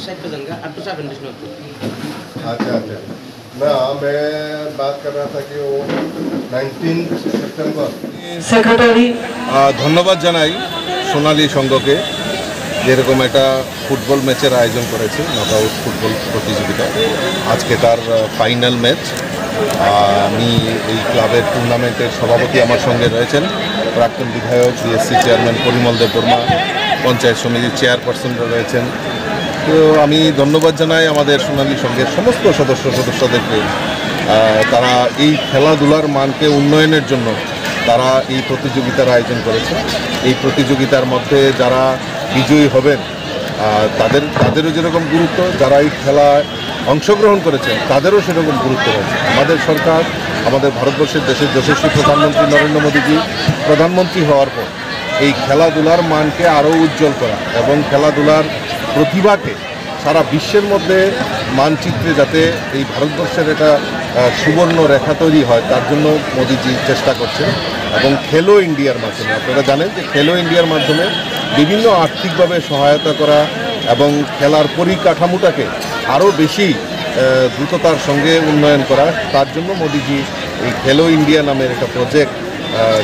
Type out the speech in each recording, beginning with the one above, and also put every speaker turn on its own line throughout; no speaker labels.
Side पे जाएंगे आप तो साफ कंडीशन होती
अच्छा अच्छा ना मैं बात कर रहा था कि वो 19 सेप्टेम्बर
सेक्रेटरी
ধন্যবাদ জানাই সোনালী সংঘকে যেরকম একটা ফুটবল ম্যাচের আয়োজন করেছে নকআউট ফুটবল প্রতিযোগিতা আজকে তার ফাইনাল ম্যাচ আমি এই ক্লাবের টুর্নামেন্টের সভাপতি আমার সঙ্গে রয়েছেন প্রাক্তন বিধায়ক বিএসসি চেয়ারম্যান পরিমল দেববর্মা পঞ্চায়েত সমিতির চেয়ারপারসনরা রয়েছেন তো আমি ধন্যবাদ জানাই আমাদের সোনালী সংঘের সমস্ত সদস্যদেরকে তারা এই খেলাধুলার মানকে উন্নয়নের জন্য তারা এই প্রতিযোগিতার আয়োজন করেছে এই প্রতিযোগিতার মধ্যে যারা বিজয়ী হবেন তাদেরও যেরকম গুরুত্ব যারা এই খেলায় অংশগ্রহণ করেছেন তাদেরও সেরকম গুরুত্ব রয়েছে আমাদের সরকার আমাদের ভারতবর্ষের দেশের যশস্বী প্রধানমন্ত্রী নরেন্দ্র মোদীজি প্রধানমন্ত্রী হওয়ার পর এই খেলাধুলার মানকে আরও উজ্জ্বল করা এবং খেলাধুলার প্রতিভাকে সারা বিশ্বের মধ্যে মানচিত্রে যাতে এই ভারতবর্ষের একটা সুবর্ণ রেখা তৈরি হয় তার জন্য মোদিজি চেষ্টা করছেন এবং খেলো ইন্ডিয়ার মাধ্যমে আপনারা জানেন যে খেলো ইন্ডিয়ার মাধ্যমে বিভিন্ন আর্থিকভাবে সহায়তা করা এবং খেলার পরিকাঠামোটাকে আরও বেশি দ্রুততার সঙ্গে উন্নয়ন করা তার জন্য মোদিজি এই খেলো ইন্ডিয়া নামের একটা প্রজেক্ট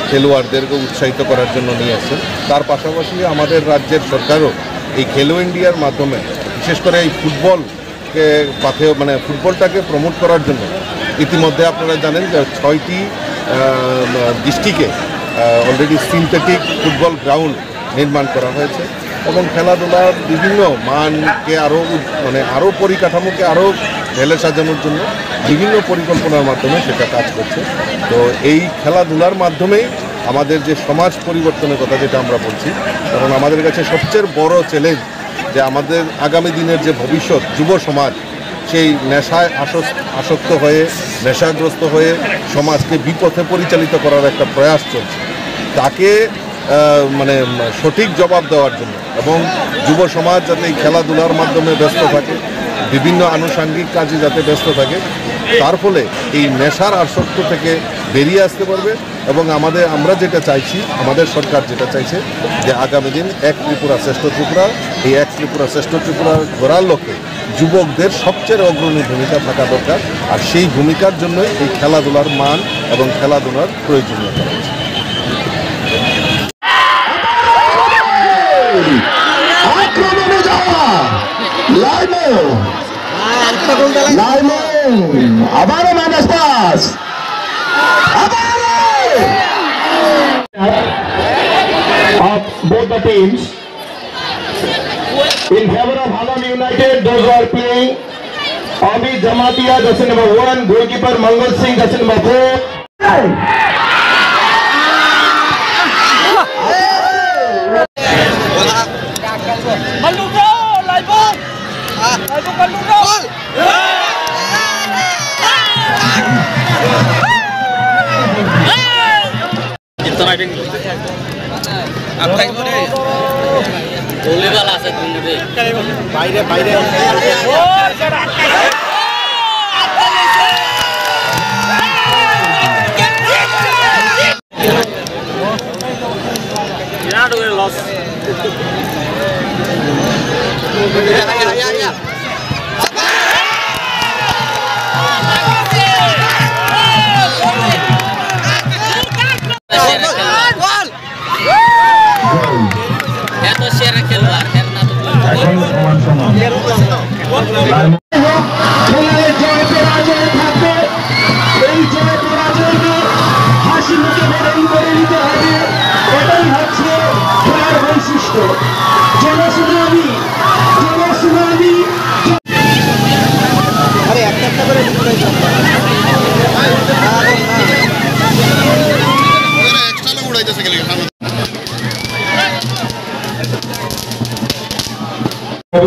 খেলোয়াড়দেরকে উৎসাহিত করার জন্য নিয়ে আসছেন তার পাশাপাশি আমাদের রাজ্যের সরকারও এই খেলো ইন্ডিয়ার মাধ্যমে বিশেষ করে এই ফুটবলকে পাথেও মানে ফুটবলটাকে প্রমোট করার জন্য ইতিমধ্যে আপনারা জানেন যে 6টি ডিস্ট্রিক্টে অলরেডি সিনথেটিক ফুটবল গ্রাউন্ড নির্মাণ করা হয়েছে এবং খেলাধুলার বিভিন্ন মানকে আরও পরিকাঠামোকে আরও ঢেলে সাজানোর জন্য বিভিন্ন পরিকল্পনার মাধ্যমে সেটা কাজ করছে তো এই খেলাধুলার মাধ্যমেই আমাদের যে সমাজ পরিবর্তনের কথা যেটা আমরা বলছি কারণ আমাদের কাছে সবচেয়ে বড় চ্যালেঞ্জ যে আমাদের আগামী দিনের যে ভবিষ্যৎ যুব সমাজ সেই নেশায় আসক্ত হয়ে নেশাগ্রস্ত হয়ে সমাজকে বিপথে পরিচালিত করার একটা প্রয়াস চলছে তাকে মানে সঠিক জবাব দেওয়ার জন্য এবং যুব সমাজ যাতে এই খেলাধুলার মাধ্যমে ব্যস্ত থাকে বিভিন্ন আনুষঙ্গিক কাজে যাতে ব্যস্ত থাকে তার ফলে এই নেশার আসক্ত থেকে বেরিয়ে আসতে পারবে এবং আমরা যেটা চাইছি আমাদের সরকার যেটা চাইছে যে আগামী দিন এক ত্রিপুরা শ্রেষ্ঠ ত্রিপুরা এই এক ত্রিপুরা শ্রেষ্ঠ ত্রিপুরা গড়ার লক্ষ্যে যুবকদের সবচেয়ে অগ্রণী ভূমিকা থাকা দরকার আর সেই ভূমিকার জন্য এই খেলাধুলার মান এবং খেলাধুলার প্রয়োজনীয়তা রয়েছে
আবারও minus pass of both the teams in favor of Halon United those who are playing Abi Jamatia jersey number 1 goalkeeper Mangal Singh jersey number 4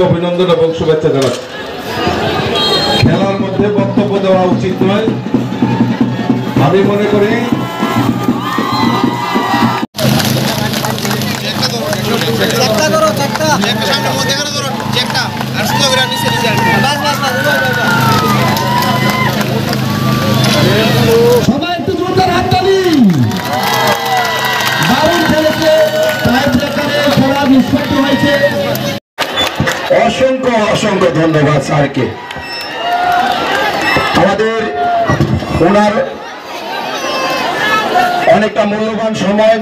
অভিনন্দন এবং শুভেচ্ছা জানাচ্ছি খেলার মধ্যে বক্তব্য দেওয়া উচিত নয় আমি মনে করি
সবাই একটু জোরদার হাততালি দারুণ খেলেছে টাই ব্রেকারে খেলা নিষ্পত্তি হয়েছে অসংখ্য অসংখ্য ধন্যবাদ স্যারকে। আমাদের ওনার অনেকটা মূল্যবান সময়